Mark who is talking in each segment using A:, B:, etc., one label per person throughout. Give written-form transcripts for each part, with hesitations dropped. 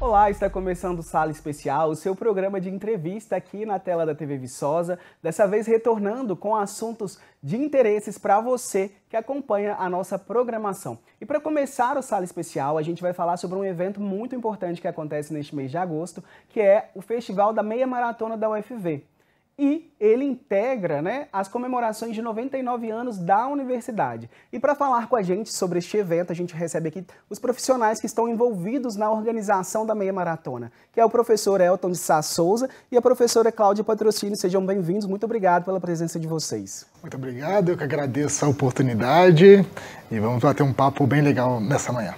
A: Olá, está começando o Sala Especial, o seu programa de entrevista aqui na tela da TV Viçosa, dessa vez retornando com assuntos de interesses para você que acompanha a nossa programação. E para começar o Sala Especial, a gente vai falar sobre um evento muito importante que acontece neste mês de agosto, que é o Festival da Meia Maratona da UFV. E ele integra, as comemorações de 99 anos da universidade. E para falar com a gente sobre este evento, a gente recebe aqui os profissionais que estão envolvidos na organização da Meia Maratona, que é o professor Elton de Sá Souza e a professora Cláudia Patrocínio. Sejam bem-vindos, muito obrigado pela presença de vocês.
B: Muito obrigado, eu que agradeço a oportunidade e vamos bater um papo bem legal nessa manhã.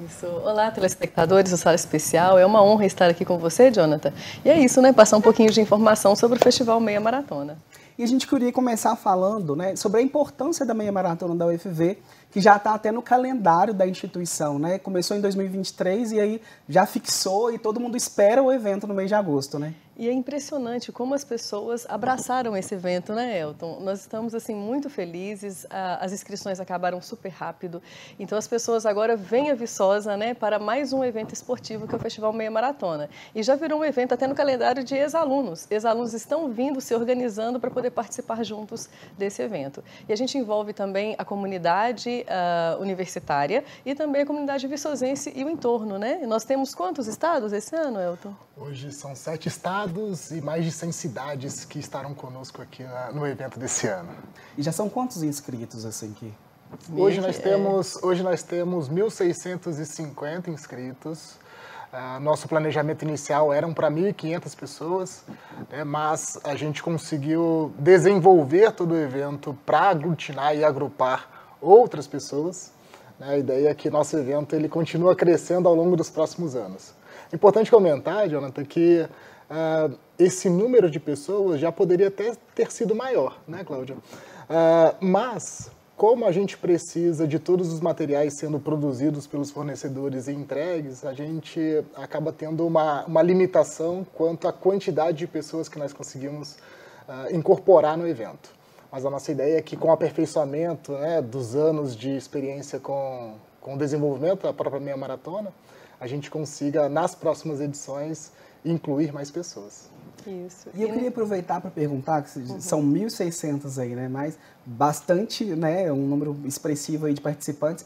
C: Isso. Olá, telespectadores do Sala Especial. É uma honra estar aqui com você, Jonathan. E é isso, passar um pouquinho de informação sobre o Festival Meia Maratona.
A: E a gente queria começar falando sobre a importância da Meia Maratona da UFV, que já está até no calendário da instituição, Começou em 2023 e aí já fixou e todo mundo espera o evento no mês de agosto,
C: E é impressionante como as pessoas abraçaram esse evento, Elton? Nós estamos, muito felizes, as inscrições acabaram super rápido, então as pessoas agora vêm a Viçosa, para mais um evento esportivo, que é o Festival Meia Maratona. E já virou um evento até no calendário de ex-alunos. Ex-alunos estão vindo, se organizando para poder participar juntos desse evento. E a gente envolve também a comunidade universitária e também a comunidade viçosense e o entorno, Nós temos quantos estados esse ano, Elton?
B: Hoje são 7 estados e mais de 100 cidades que estarão conosco aqui no evento desse ano.
A: E já são quantos inscritos aqui?
B: Hoje nós temos 1.650 inscritos. Nosso planejamento inicial eram para 1.500 pessoas, mas a gente conseguiu desenvolver todo o evento para aglutinar e agrupar outras pessoas. A ideia é que nosso evento ele continua crescendo ao longo dos próximos anos. É importante comentar, Jonathan, que esse número de pessoas já poderia até ter sido maior, Cláudia? Mas, como a gente precisa de todos os materiais sendo produzidos pelos fornecedores e entregues, a gente acaba tendo uma limitação quanto à quantidade de pessoas que nós conseguimos incorporar no evento. Mas a nossa ideia é que, com o aperfeiçoamento dos anos de experiência com o desenvolvimento da própria meia maratona, a gente consiga, nas próximas edições, incluir mais pessoas.
C: Isso.
A: E eu queria aproveitar para perguntar, que são 1.600 aí, mas bastante, um número expressivo aí de participantes.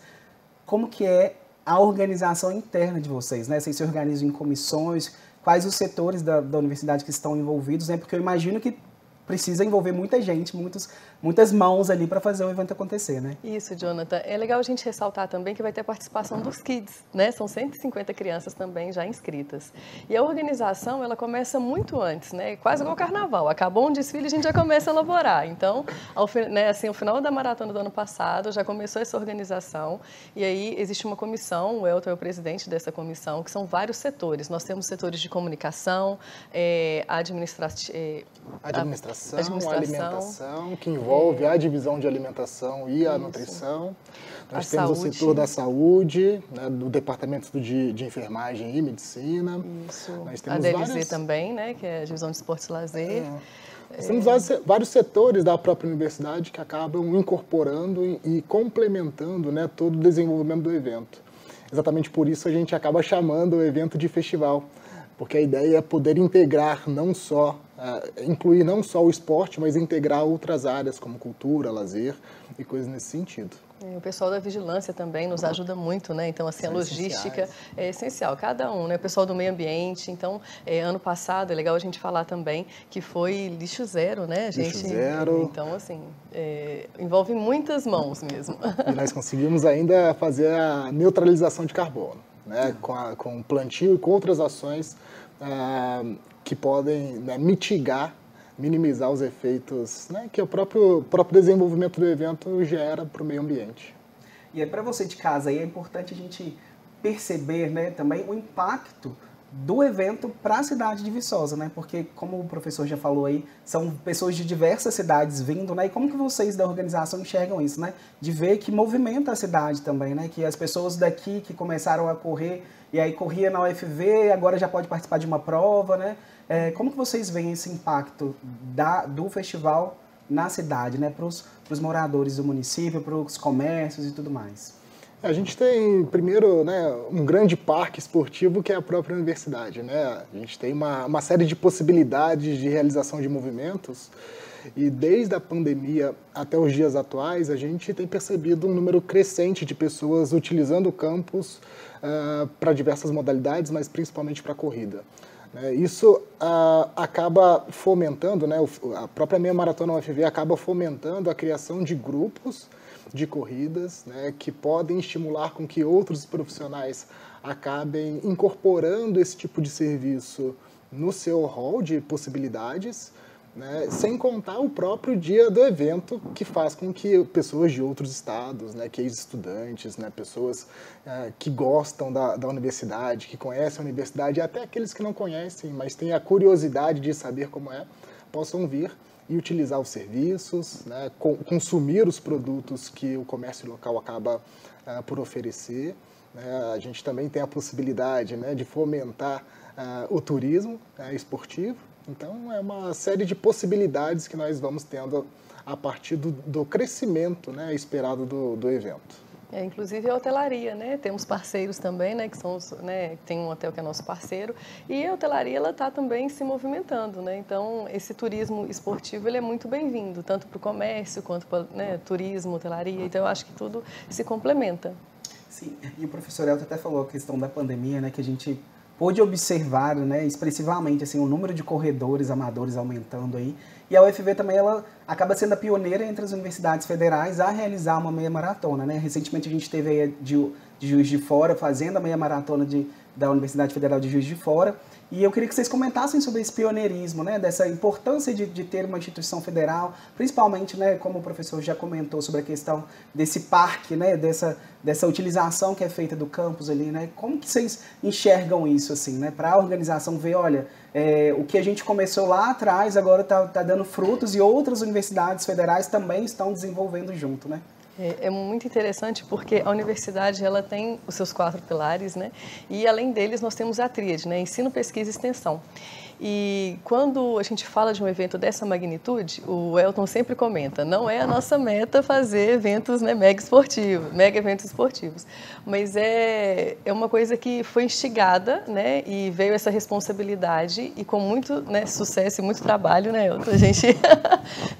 A: Como que é a organização interna de vocês, Vocês se organizam em comissões? Quais os setores da universidade que estão envolvidos, Porque eu imagino que precisa envolver muita gente, muitas mãos ali para fazer o evento acontecer,
C: Isso, Jonathan. É legal a gente ressaltar também que vai ter a participação dos kids, São 150 crianças também já inscritas. E a organização, ela começa muito antes, Quase igual o carnaval. Acabou um desfile, a gente já começa a elaborar. Então, ao final da maratona do ano passado, já começou essa organização. E aí existe uma comissão, o Elton é o presidente dessa comissão, que são vários setores. Nós temos setores de comunicação, administração,
B: alimentação, que envolve a divisão de alimentação e a nutrição. Nós temos o setor da saúde, do departamento de enfermagem e medicina.
C: Isso.
B: Nós temos
C: a DLZ também, que é a divisão de esportes e lazer.
B: Nós temos vários setores da própria universidade que acabam incorporando e complementando todo o desenvolvimento do evento. Exatamente por isso a gente acaba chamando o evento de festival, porque a ideia é poder integrar incluir não só o esporte, mas integrar outras áreas como cultura, lazer e coisas nesse sentido.
C: O pessoal da vigilância também nos ajuda muito, Então, a logística é essencial, cada um, O pessoal do meio ambiente. Então, ano passado, é legal a gente falar também que foi lixo zero,
B: Lixo zero.
C: Então, envolve muitas mãos mesmo.
B: E nós conseguimos ainda fazer a neutralização de carbono, com plantio e com outras ações que podem minimizar os efeitos que o próprio desenvolvimento do evento gera para o meio ambiente.
A: E aí, para você de casa, aí é importante a gente perceber também o impacto do evento para a cidade de Viçosa, Porque, como o professor já falou aí, são pessoas de diversas cidades vindo, E como que vocês da organização enxergam isso, De ver que movimenta a cidade também, Que as pessoas daqui que começaram a correr, e aí corria na UFV, agora já pode participar de uma prova, Como que vocês veem esse impacto do festival na cidade, para os moradores do município, para os comércios e tudo mais?
B: A gente tem, primeiro, né, um grande parque esportivo que é a própria universidade, né? A gente tem uma série de possibilidades de realização de movimentos e desde a pandemia até os dias atuais a gente tem percebido um número crescente de pessoas utilizando o campus para diversas modalidades, mas principalmente para a corrida. Isso acaba fomentando, né, a própria meia maratona UFV acaba fomentando a criação de grupos de corridas, né, que podem estimular com que outros profissionais acabem incorporando esse tipo de serviço no seu rol de possibilidades, né, sem contar o próprio dia do evento, que faz com que pessoas de outros estados, né, que ex-estudantes, né, pessoas que gostam da universidade, que conhecem a universidade, e até aqueles que não conhecem, mas têm a curiosidade de saber como é, possam vir e utilizar os serviços, né, consumir os produtos que o comércio local acaba por oferecer. A gente também tem a possibilidade, né, de fomentar o turismo esportivo. Então, é uma série de possibilidades que nós vamos tendo a partir do crescimento, né, esperado do evento.
C: Inclusive a hotelaria, né? Temos parceiros também, né? Que são, né? Tem um hotel que é nosso parceiro e a hotelaria ela está também se movimentando, né? Então esse turismo esportivo ele é muito bem-vindo, tanto para o comércio quanto para, né, turismo, hotelaria. Então eu acho que tudo se complementa.
A: Sim, e o professor Elton até falou a questão da pandemia, né? Que a gente pôde observar, né, expressivamente assim, o número de corredores amadores aumentando aí. E a UFV também ela acaba sendo a pioneira entre as universidades federais a realizar uma meia maratona, né? Recentemente a gente teve aí de Juiz de Fora fazendo a meia maratona da Universidade Federal de Juiz de Fora. E eu queria que vocês comentassem sobre esse pioneirismo, né, dessa importância de ter uma instituição federal, principalmente, né, como o professor já comentou sobre a questão desse parque, né, dessa utilização que é feita do campus ali, né, como que vocês enxergam isso, assim, né, para a organização ver, olha, o que a gente começou lá atrás agora tá dando frutos e outras universidades federais também estão desenvolvendo junto, né?
C: É muito interessante porque a universidade ela tem os seus 4 pilares, né? E além deles nós temos a tríade, né? Ensino, pesquisa e extensão. E quando a gente fala de um evento dessa magnitude, o Elton sempre comenta, não é a nossa meta fazer eventos, né, mega eventos esportivos, mas é uma coisa que foi instigada, né, e veio essa responsabilidade e com muito, né, sucesso e muito trabalho, né, Elton, a gente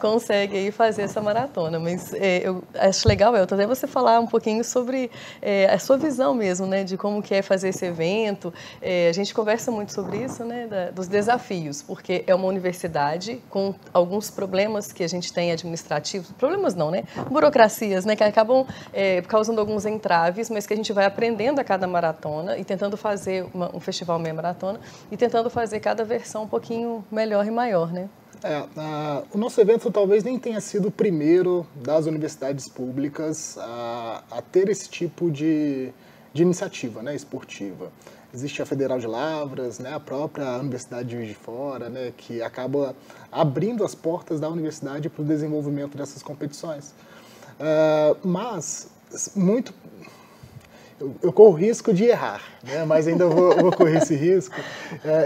C: consegue aí fazer essa maratona. Mas eu acho legal, Elton, até você falar um pouquinho sobre a sua visão mesmo, né, de como que é fazer esse evento. A gente conversa muito sobre isso, né, dos desafios, porque é uma universidade com alguns problemas que a gente tem administrativos, problemas não, né? Burocracias, né? Que acabam causando alguns entraves, mas que a gente vai aprendendo a cada maratona e tentando fazer um festival meia maratona e tentando fazer cada versão um pouquinho melhor e maior, né?
B: O nosso evento talvez nem tenha sido o primeiro das universidades públicas a ter esse tipo de iniciativa, né, esportiva. Existe a Federal de Lavras, né, a própria Universidade de Juiz de Fora, né, que acaba abrindo as portas da universidade para o desenvolvimento dessas competições. Mas, eu corro o risco de errar, né, mas ainda vou correr esse risco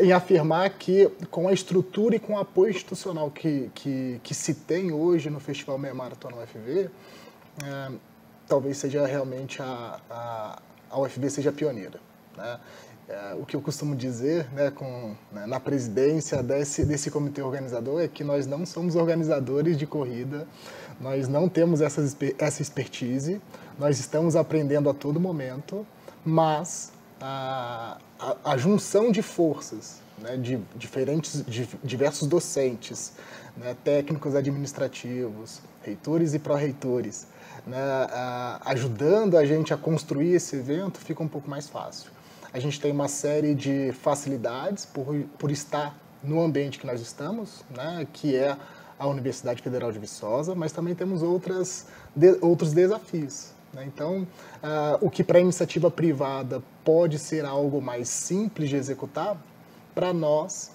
B: em afirmar que com a estrutura e com o apoio institucional que se tem hoje no Festival Meia Maratona UFV, talvez seja realmente a UFV seja pioneira, né? O que eu costumo dizer, né, na presidência desse comitê organizador é que nós não somos organizadores de corrida, nós não temos essa expertise, nós estamos aprendendo a todo momento, mas a junção de forças, né, de diversos docentes, né, técnicos administrativos, reitores e pró-reitores, né, ajudando a gente a construir esse evento, fica um pouco mais fácil. A gente tem uma série de facilidades por estar no ambiente que nós estamos, né, que é a Universidade Federal de Viçosa, mas também temos outros desafios, né? Então, o que para a iniciativa privada pode ser algo mais simples de executar, para nós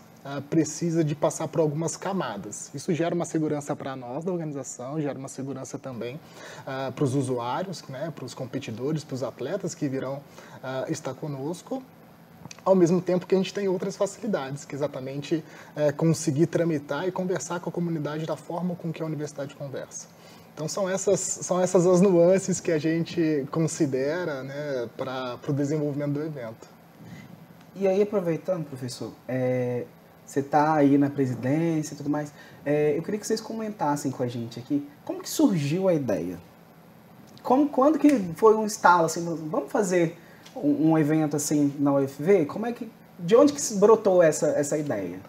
B: precisa de passar por algumas camadas. Isso gera uma segurança para nós da organização, gera uma segurança também para os usuários, né, para os competidores, para os atletas que virão estar conosco, ao mesmo tempo que a gente tem outras facilidades, que é exatamente conseguir tramitar e conversar com a comunidade da forma com que a universidade conversa. Então são essas as nuances que a gente considera, né, para o desenvolvimento do evento.
A: E aí, aproveitando, professor, você está aí na presidência e tudo mais, eu queria que vocês comentassem com a gente aqui, como que surgiu a ideia? Quando que foi um estalo, assim, vamos fazer um evento assim na UFV? De onde que brotou essa ideia?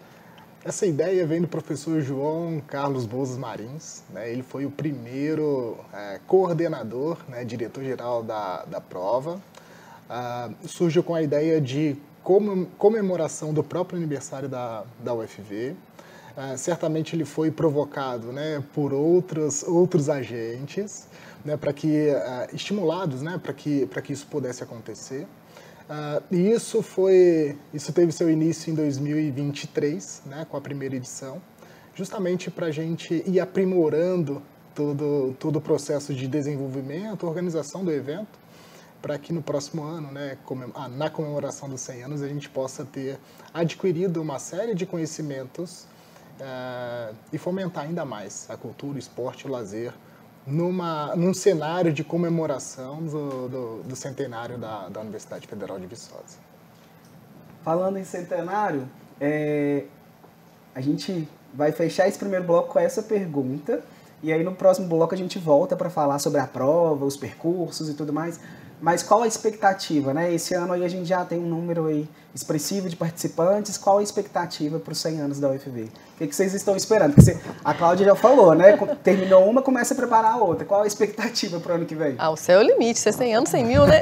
B: Essa ideia vem do professor João Carlos Bouzas Marins, né? Ele foi o primeiro coordenador, né, diretor-geral da prova. Surgiu com a ideia de comemoração do próprio aniversário da UFV. Certamente ele foi provocado, né, por outros agentes, né, para que estimulados, né, para que isso pudesse acontecer. E isso teve seu início em 2023, né, com a primeira edição, justamente para a gente ir aprimorando todo o processo de desenvolvimento, organização do evento, para que no próximo ano, né, na comemoração dos 100 anos, a gente possa ter adquirido uma série de conhecimentos e fomentar ainda mais a cultura, o esporte e o lazer num cenário de comemoração do centenário da Universidade Federal de Viçosa.
A: Falando em centenário, a gente vai fechar esse primeiro bloco com essa pergunta, e aí no próximo bloco a gente volta para falar sobre a prova, os percursos e tudo mais. Mas qual a expectativa, né? Esse ano aí a gente já tem um número aí expressivo de participantes. Qual a expectativa para os 100 anos da UFV? O que vocês estão esperando? Porque a Cláudia já falou, né? Terminou uma, começa a preparar a outra. Qual a expectativa para o ano que vem?
C: O céu é o limite. Você 100 anos, 100 mil, né?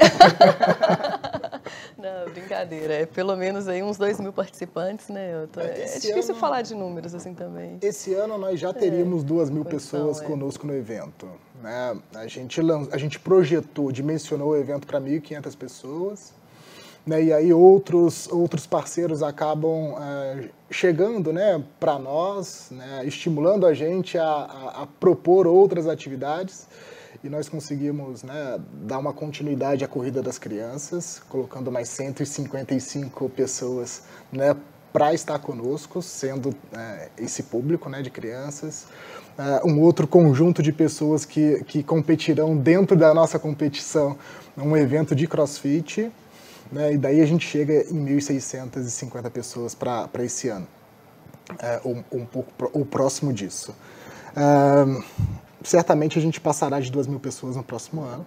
C: Não, brincadeira. É pelo menos aí uns 2.000 participantes, né? É difícil falar de números assim também.
B: Esse ano nós já teríamos 2.000 pessoas conosco no evento, né? A gente projetou, dimensionou o evento para 1.500 pessoas, né? E aí outros parceiros acabam chegando, né, para nós, né, estimulando a gente a propor outras atividades. E nós conseguimos, né, dar uma continuidade à Corrida das Crianças, colocando mais 155 pessoas, né, para estar conosco, sendo esse público, né, de crianças. Um outro conjunto de pessoas que competirão dentro da nossa competição, um evento de CrossFit, né, e daí a gente chega em 1.650 pessoas para esse ano, um pouco o próximo disso. Certamente a gente passará de 2.000 pessoas no próximo ano.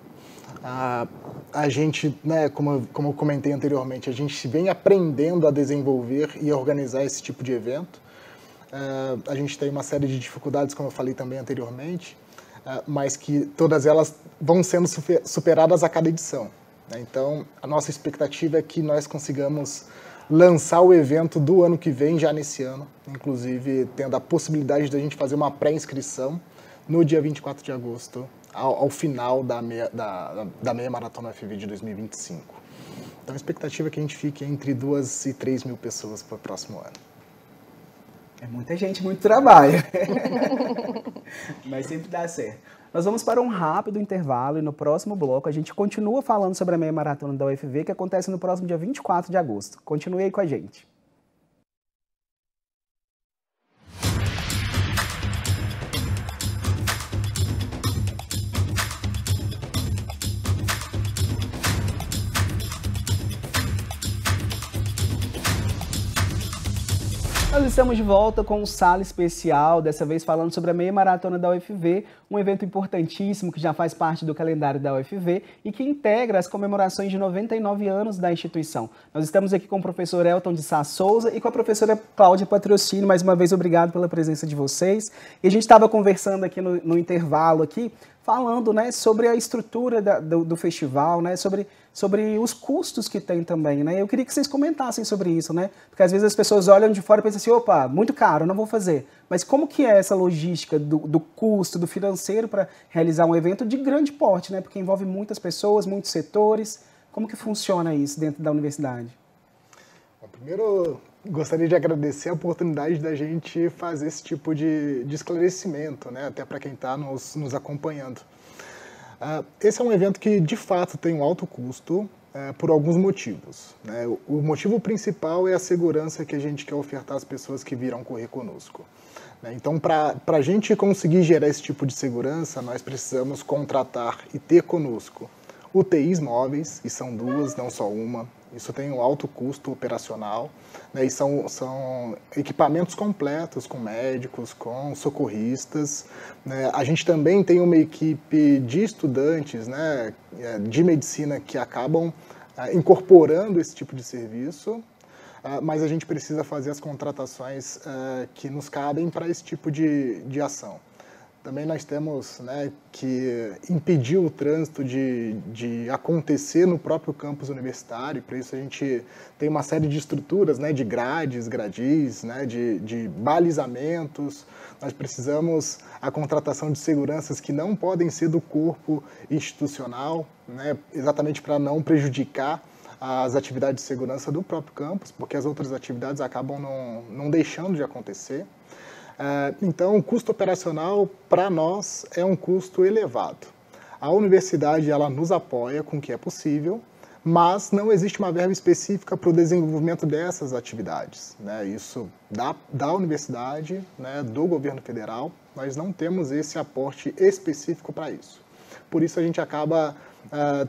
B: A gente, né, como eu comentei anteriormente, a gente vem aprendendo a desenvolver e a organizar esse tipo de evento. A gente tem uma série de dificuldades, como eu falei também anteriormente, mas que todas elas vão sendo superadas a cada edição, né? Então, a nossa expectativa é que nós consigamos lançar o evento do ano que vem, já nesse ano, inclusive tendo a possibilidade de a gente fazer uma pré-inscrição no dia 24 de agosto, ao final da meia maratona UFV de 2025. Então a expectativa é que a gente fique entre 2.000 e 3.000 pessoas para o próximo ano.
A: É muita gente, muito trabalho. Mas sempre dá certo. Nós vamos para um rápido intervalo e no próximo bloco a gente continua falando sobre a meia maratona da UFV, que acontece no próximo dia 24 de agosto. Continue aí com a gente. Nós estamos de volta com um Sala Especial, dessa vez falando sobre a meia maratona da UFV, um evento importantíssimo que já faz parte do calendário da UFV e que integra as comemorações de 99 anos da instituição. Nós estamos aqui com o professor Elton de Sá Souza e com a professora Cláudia Patrocínio. Mais uma vez, obrigado pela presença de vocês. E a gente estava conversando aqui no intervalo aqui, falando, né, sobre a estrutura do festival, né, sobre os custos que tem também, né? Eu queria que vocês comentassem sobre isso, né? Porque às vezes as pessoas olham de fora e pensam assim, opa, muito caro, não vou fazer. Mas como que é essa logística do custo, do financeiro para realizar um evento de grande porte, né? Porque envolve muitas pessoas, muitos setores. Como que funciona isso dentro da universidade?
B: Bom, primeiro, gostaria de agradecer a oportunidade da gente fazer esse tipo de esclarecimento, né? Até para quem está nos acompanhando. Esse é um evento que, de fato, tem um alto custo, por alguns motivos, né? O motivo principal é a segurança que a gente quer ofertar às pessoas que virão correr conosco. Então, para a gente conseguir gerar esse tipo de segurança, nós precisamos contratar e ter conosco UTIs móveis, e são duas, não só uma. Isso tem um alto custo operacional, né? E são equipamentos completos, com médicos, com socorristas, né? A gente também tem uma equipe de estudantes, né, de medicina que acabam incorporando esse tipo de serviço, mas a gente precisa fazer as contratações que nos cabem para esse tipo de ação. Também nós temos, né, que impedir o trânsito de acontecer no próprio campus universitário. Para isso a gente tem uma série de estruturas, né, de grades, gradis, né, de balizamentos. Nós precisamos a contratação de seguranças que não podem ser do corpo institucional, né, exatamente para não prejudicar as atividades de segurança do próprio campus, porque as outras atividades acabam não deixando de acontecer. Então, o custo operacional, para nós, é um custo elevado. A universidade, ela nos apoia com o que é possível, mas não existe uma verba específica para o desenvolvimento dessas atividades, né? Isso da universidade, né, do governo federal, nós não temos esse aporte específico para isso. Por isso, a gente acaba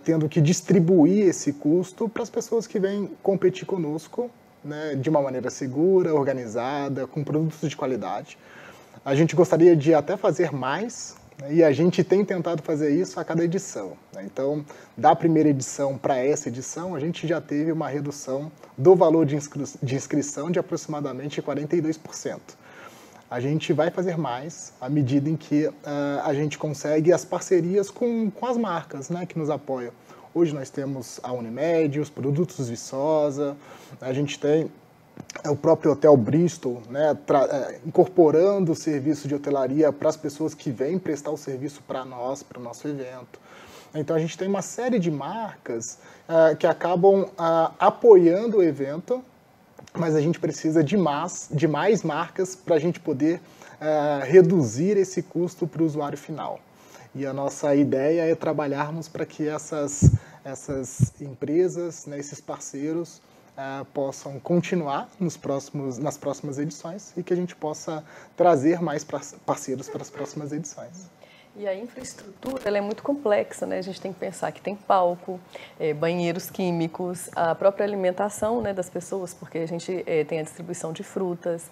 B: tendo que distribuir esse custo para as pessoas que vêm competir conosco, né, de uma maneira segura, organizada, com produtos de qualidade. A gente gostaria de até fazer mais, né, e a gente tem tentado fazer isso a cada edição, né? Então, da primeira edição para essa edição, a gente já teve uma redução do valor de inscrição de aproximadamente 42%. A gente vai fazer mais à medida em que a gente consegue as parcerias com as marcas, né, que nos apoiam. Hoje nós temos a Unimed, os produtos Viçosa, a gente tem o próprio Hotel Bristol, né, incorporando o serviço de hotelaria para as pessoas que vêm prestar o serviço para nós, para o nosso evento. Então a gente tem uma série de marcas que acabam apoiando o evento, mas a gente precisa de mais marcas para a gente poder reduzir esse custo para o usuário final. E a nossa ideia é trabalharmos para que essas empresas, né, esses parceiros, possam continuar nas próximas edições e que a gente possa trazer mais parceiros para as próximas edições.
C: E a infraestrutura, ela é muito complexa, né? A gente tem que pensar que tem palco, banheiros químicos, a própria alimentação, né, das pessoas, porque a gente tem a distribuição de frutas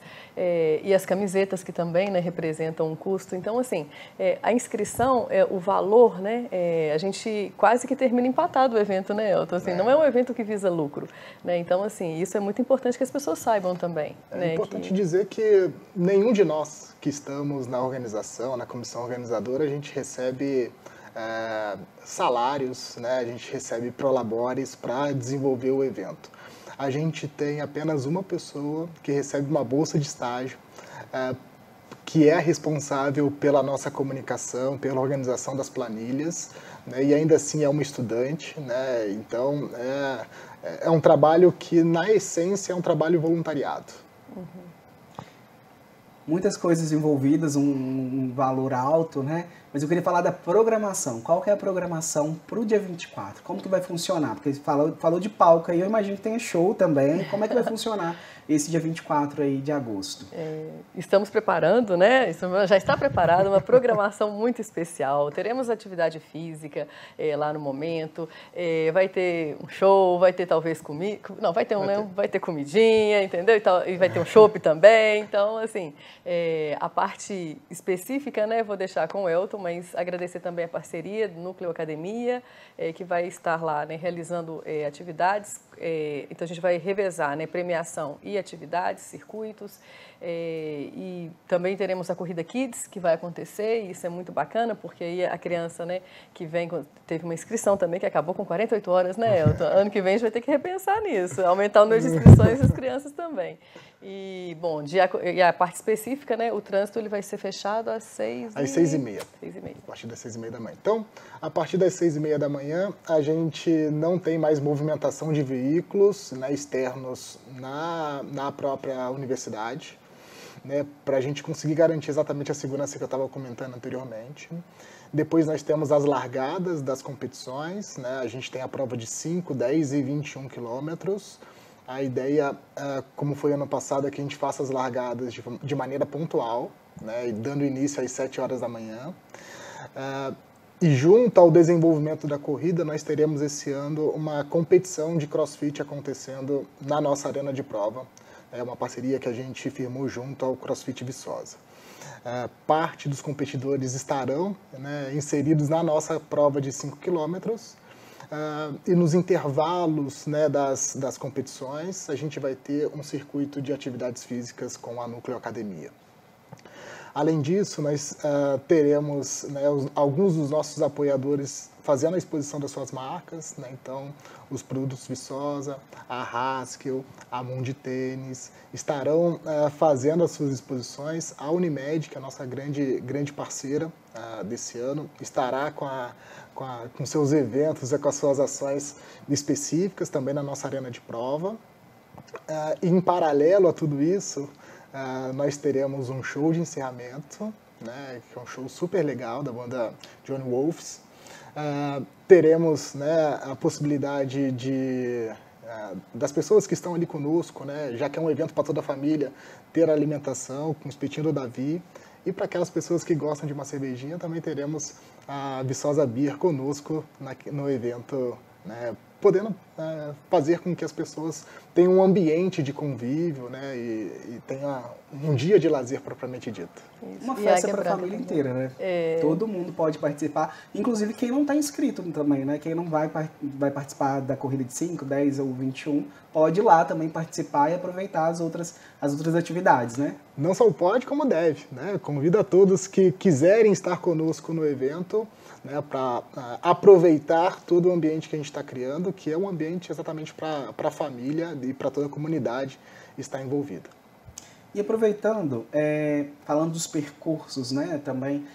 C: e as camisetas que também, né, representam um custo. Então, assim, a inscrição, o valor, né, a gente quase que termina empatado o evento, né, Elton? Assim, não é um evento que visa lucro, né? Então, assim, isso é muito importante que as pessoas saibam também.
B: É importante dizer que nenhum de nós que estamos na organização, na comissão organizadora, a gente recebe salários, né? A gente recebe prolabores para desenvolver o evento. A gente tem apenas uma pessoa que recebe uma bolsa de estágio, que é responsável pela nossa comunicação, pela organização das planilhas, né? E ainda assim é uma estudante, né? Então é um trabalho que, na essência, é um trabalho voluntariado.
C: Uhum.
A: Muitas coisas envolvidas, um valor alto, né? Mas eu queria falar da programação. Qual que é a programação para o dia 24? Como que vai funcionar? Porque você falou de palco aí, eu imagino que tenha show também. Como é que vai funcionar esse dia 24 aí de agosto?
C: Estamos preparando, né? Já está preparada uma programação muito especial. Teremos atividade física lá no momento. Vai ter um show, vai ter talvez comida. Não, vai ter comidinha, entendeu? E vai ter um chopp também. Então, assim, a parte específica, né? Vou deixar com o Elton, mas agradecer também a parceria do Núcleo Academia, que vai estar lá, né, realizando atividades. Então, a gente vai revezar, né, premiação e atividades, circuitos. E também teremos a Corrida Kids, que vai acontecer, e isso é muito bacana, porque aí a criança, né, que vem, teve uma inscrição também, que acabou com 48 horas, né, Elton? Ano que vem a gente vai ter que repensar nisso, aumentar o número de inscrições das crianças também. E, bom, e a parte específica, né, o trânsito ele vai ser fechado às 6h30.
B: Às 6h30. A partir das 6h30 da manhã. Então, a partir das 6h30 da manhã, a gente não tem mais movimentação de veículos, né, externos na própria universidade, né, para a gente conseguir garantir exatamente a segurança que eu estava comentando anteriormente. Depois nós temos as largadas das competições, né? A gente tem a prova de 5, 10 e 21 quilômetros. A ideia, como foi ano passado, é que a gente faça as largadas de maneira pontual, né? Dando início às 7 horas da manhã. E junto ao desenvolvimento da corrida, nós teremos esse ano uma competição de CrossFit acontecendo na nossa arena de prova. É uma parceria que a gente firmou junto ao CrossFit Viçosa. Parte dos competidores estarão, né, inseridos na nossa prova de 5 quilômetros. E nos intervalos, né, das competições, a gente vai ter um circuito de atividades físicas com a Núcleo Academia. Além disso, nós teremos, né, alguns dos nossos apoiadores fazendo a exposição das suas marcas, né? Então, os produtos Viçosa, a Haskell, a Mundi Tênis, estarão fazendo as suas exposições. A Unimed, que é a nossa grande parceira desse ano, estará com seus eventos e com as suas ações específicas também na nossa arena de prova. E em paralelo a tudo isso, nós teremos um show de encerramento, né, que é um show super legal da banda Johnny Wolves. Teremos, né, a possibilidade das pessoas que estão ali conosco, né, já que é um evento para toda a família, ter alimentação com o espetinho do Davi. E para aquelas pessoas que gostam de uma cervejinha, também teremos a Viçosa Beer conosco no evento, né, podendo fazer com que as pessoas tenham um ambiente de convívio, né, e tenha um dia de lazer propriamente dito.
A: Isso. Uma festa para a família inteira, né? Todo mundo pode participar, inclusive quem não está inscrito também, né? Quem não vai participar da corrida de 5, 10 ou 21, pode ir lá também participar e aproveitar as outras atividades, né?
B: Não só pode, como deve, né? Convido a todos que quiserem estar conosco no evento, né, para aproveitar todo o ambiente que a gente está criando, que é um ambiente exatamente para a família e para toda a comunidade estar envolvida.
A: E aproveitando, falando dos percursos, né, também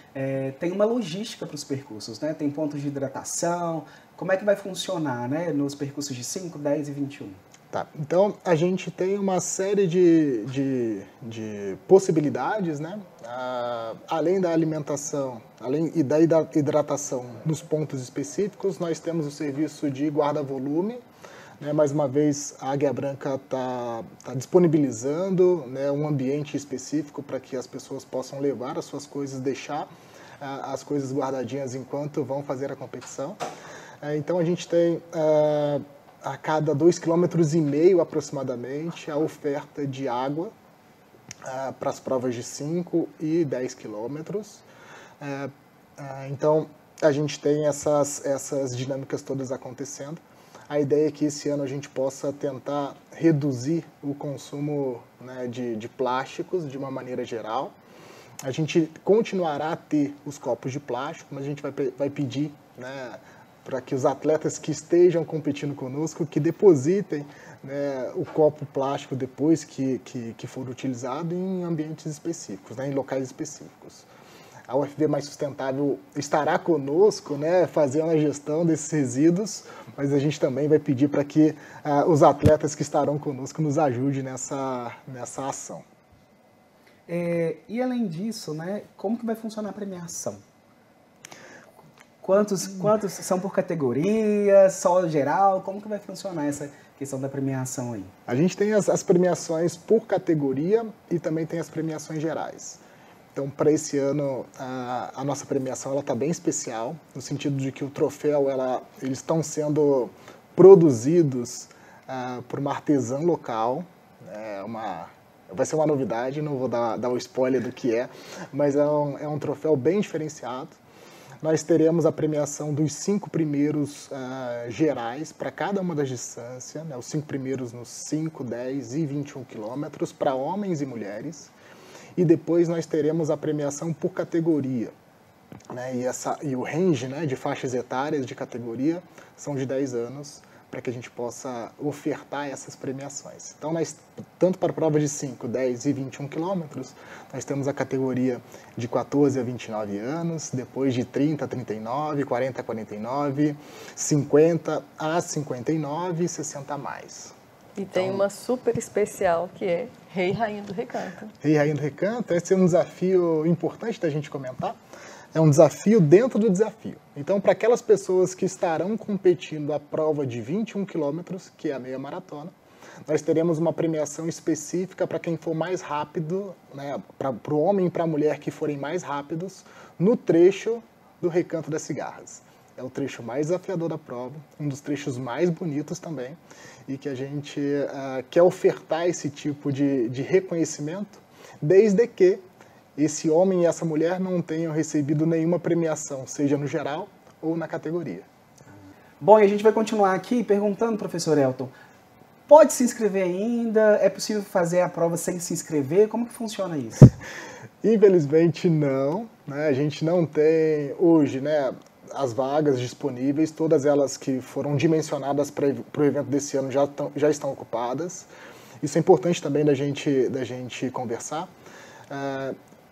A: tem uma logística para os percursos, né? Tem pontos de hidratação, como é que vai funcionar, né, nos percursos de 5, 10 e 21?
B: Tá, então a gente tem uma série de possibilidades, né? Além da alimentação, e da hidratação nos pontos específicos, nós temos o serviço de guarda-volume, né? Mais uma vez, a Águia Branca está disponibilizando, né, um ambiente específico para que as pessoas possam levar as suas coisas, deixar as coisas guardadinhas enquanto vão fazer a competição. Então a gente tem a cada 2,5 km aproximadamente a oferta de água para as provas de 5 e 10 quilômetros. Então a gente tem essas dinâmicas todas acontecendo. A ideia é que esse ano a gente possa tentar reduzir o consumo, né, de plásticos de uma maneira geral. A gente continuará a ter os copos de plástico, mas a gente vai pedir, né, para que os atletas que estejam competindo conosco, que depositem, né, o copo plástico depois que for utilizado em ambientes específicos, né, em locais específicos. A UFV Mais Sustentável estará conosco, né, fazendo a gestão desses resíduos, mas a gente também vai pedir para que os atletas que estarão conosco nos ajudem nessa ação.
A: E além disso, né, como que vai funcionar a premiação? Quantos são por categoria, só geral? Como que vai funcionar essa questão da premiação aí?
B: A gente tem as premiações por categoria e também tem as premiações gerais. Então, para esse ano, a nossa premiação está bem especial, no sentido de que o troféu, eles estão sendo produzidos por uma artesã local. Vai ser uma novidade, não vou dar o spoiler do que é, mas é um troféu bem diferenciado. Nós teremos a premiação dos 5 primeiros gerais para cada uma das distâncias, né? Os 5 primeiros nos 5, 10 e 21 quilômetros para homens e mulheres. E depois nós teremos a premiação por categoria, né? E o range, né, de faixas etárias de categoria são de 10 anos, para que a gente possa ofertar essas premiações. Então, tanto para a prova de 5, 10 e 21 quilômetros, nós temos a categoria de 14 a 29 anos, depois de 30 a 39, 40 a 49, 50 a 59 e 60 a mais.
C: E tem uma super especial, que é Rei e Rainha do Recanto.
B: Rei e Rainha do Recanto, esse é um desafio importante da gente comentar. é um desafio dentro do desafio. Então, para aquelas pessoas que estarão competindo a prova de 21 quilômetros, que é a meia maratona, nós teremos uma premiação específica para quem for mais rápido, né, para o homem e para a mulher que forem mais rápidos, no trecho do Recanto das Cigarras. É o trecho mais desafiador da prova, um dos trechos mais bonitos também, e que a gente quer ofertar esse tipo de reconhecimento, desde que esse homem e essa mulher não tenham recebido nenhuma premiação, seja no geral ou na categoria.
A: Bom, e a gente vai continuar aqui perguntando, professor Elton, pode se inscrever ainda? É possível fazer a prova sem se inscrever? Como que funciona isso?
B: Infelizmente não, né? A gente não tem hoje, né, as vagas disponíveis, todas elas que foram dimensionadas para o evento desse ano já estão ocupadas. Isso é importante também da gente conversar,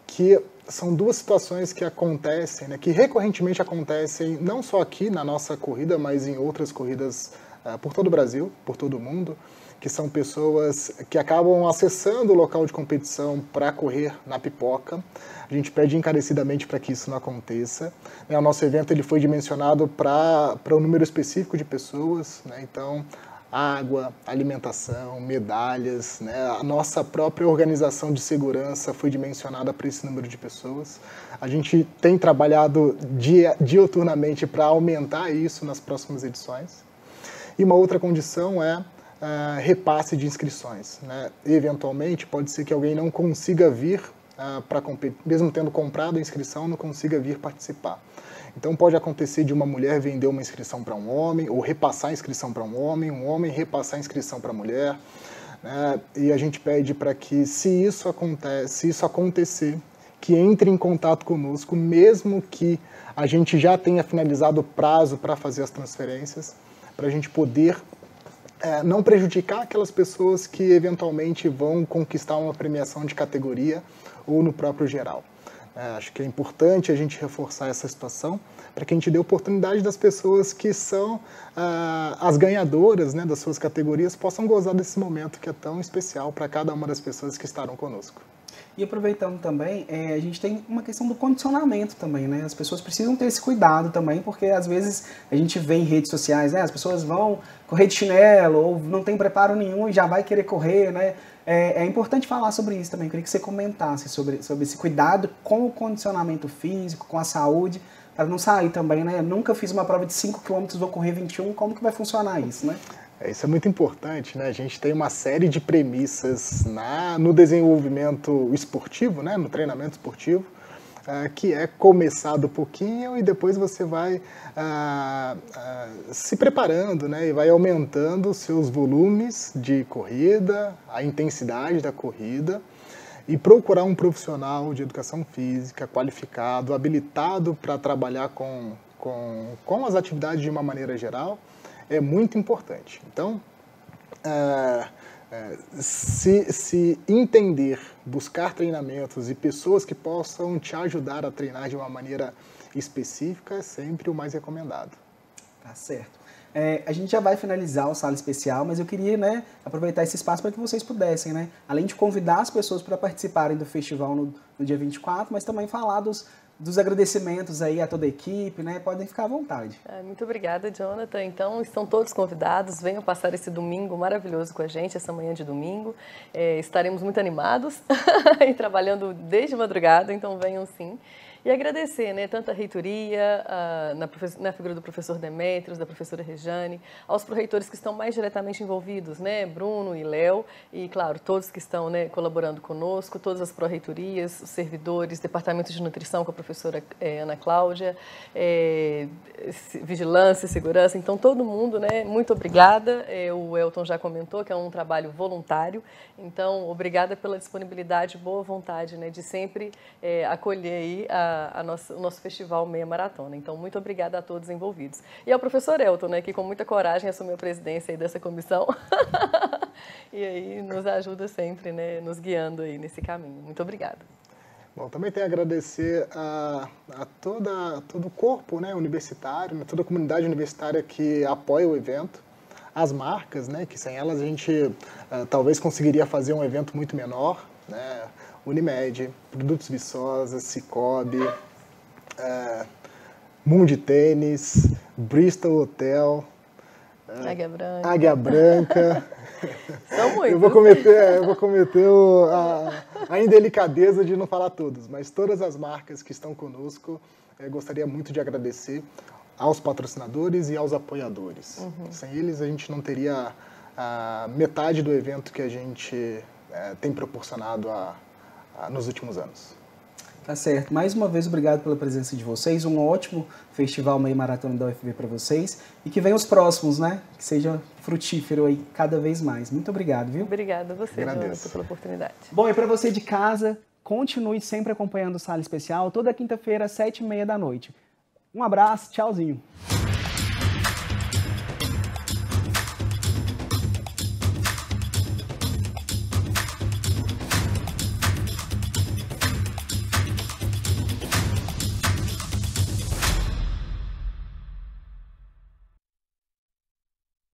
B: que são duas situações que acontecem, né, que recorrentemente acontecem não só aqui na nossa corrida, mas em outras corridas por todo o Brasil, por todo o mundo, que são pessoas que acabam acessando o local de competição para correr na pipoca. A gente pede encarecidamente para que isso não aconteça. O nosso evento ele foi dimensionado para um número específico de pessoas, né? Então, água, alimentação, medalhas, né? A nossa própria organização de segurança foi dimensionada para esse número de pessoas. A gente tem trabalhado diuturnamente para aumentar isso nas próximas edições. E uma outra condição é repasse de inscrições, né? Eventualmente, pode ser que alguém não consiga vir para competir, mesmo tendo comprado a inscrição, não consiga vir participar. Então, pode acontecer de uma mulher vender uma inscrição para um homem, ou repassar a inscrição para um homem repassar a inscrição para a mulher, né? E a gente pede para que, se isso acontecer, que entre em contato conosco, mesmo que a gente já tenha finalizado o prazo para fazer as transferências, para a gente poder não prejudicar aquelas pessoas que eventualmente vão conquistar uma premiação de categoria ou no próprio geral. Acho que é importante a gente reforçar essa situação para que a gente dê oportunidade das pessoas que são as ganhadoras, né, das suas categorias possam gozar desse momento que é tão especial para cada uma das pessoas que estarão conosco.
A: E aproveitando também, a gente tem uma questão do condicionamento também, né? As pessoas precisam ter esse cuidado também, porque às vezes a gente vê em redes sociais, né? As pessoas vão correr de chinelo ou não tem preparo nenhum e já vai querer correr, né? É importante falar sobre isso também. Eu queria que você comentasse sobre esse cuidado com o condicionamento físico, com a saúde, para não sair também, né? Eu nunca fiz uma prova de 5 km, vou correr 21, como que vai funcionar isso, né?
B: Isso é muito importante, né? A gente tem uma série de premissas no desenvolvimento esportivo, né? No treinamento esportivo, que é começar do pouquinho e depois você vai se preparando, né? E vai aumentando os seus volumes de corrida, a intensidade da corrida, e procurar um profissional de educação física qualificado, habilitado para trabalhar com as atividades de uma maneira geral, é muito importante. Então, se entender, buscar treinamentos e pessoas que possam te ajudar a treinar de uma maneira específica é sempre o mais recomendado.
A: Tá certo. A gente já vai finalizar o Sala Especial, mas eu queria, né, aproveitar esse espaço para que vocês pudessem, né, além de convidar as pessoas para participarem do festival no dia 24, mas também falar dos agradecimentos aí a toda a equipe, né? Podem ficar à vontade.
C: Muito obrigada, Jonathan. Então, estão todos convidados, venham passar esse domingo maravilhoso com a gente, essa manhã de domingo. Estaremos muito animados e trabalhando desde madrugada, então venham sim. E agradecer, né, tanto a reitoria, na figura do professor Demétrios, da professora Rejane, aos pró-reitores que estão mais diretamente envolvidos, né, Bruno e Léo, e, claro, todos que estão, né, colaborando conosco, todas as pró-reitorias, os servidores, departamento de nutrição com a professora Ana Cláudia, vigilância, segurança, então todo mundo, né, muito obrigada. O Elton já comentou que é um trabalho voluntário, então obrigada pela disponibilidade, boa vontade, né, de sempre acolher aí o nosso festival Meia Maratona. Então, muito obrigada a todos envolvidos. E ao professor Elton, né, que com muita coragem assumiu a presidência aí dessa comissão e aí nos ajuda sempre, né, nos guiando aí nesse caminho. Muito obrigada.
B: Bom, também tenho a agradecer a todo o corpo, né, universitário, toda a comunidade universitária que apoia o evento, as marcas, né, que sem elas a gente talvez conseguiria fazer um evento muito menor, né, Unimed, Produtos Viçosa, Cicobi, Mundi Tênis, Bristol Hotel, Águia Branca.
C: São muitos.
B: Eu vou cometer a indelicadeza de não falar todos, mas todas as marcas que estão conosco, gostaria muito de agradecer aos patrocinadores e aos apoiadores. Sem eles, a gente não teria a metade do evento que a gente tem proporcionado nos últimos anos.
A: Tá certo. Mais uma vez, obrigado pela presença de vocês. Um ótimo festival Meia Maratona da UFV para vocês. E que venham os próximos, né? Que seja frutífero aí cada vez mais. Muito obrigado, viu?
C: Obrigada a você, Jonathan, pela oportunidade.
A: Bom, e para você de casa, continue sempre acompanhando o Sala Especial, toda quinta-feira, às 7h30 da noite. Um abraço, tchauzinho.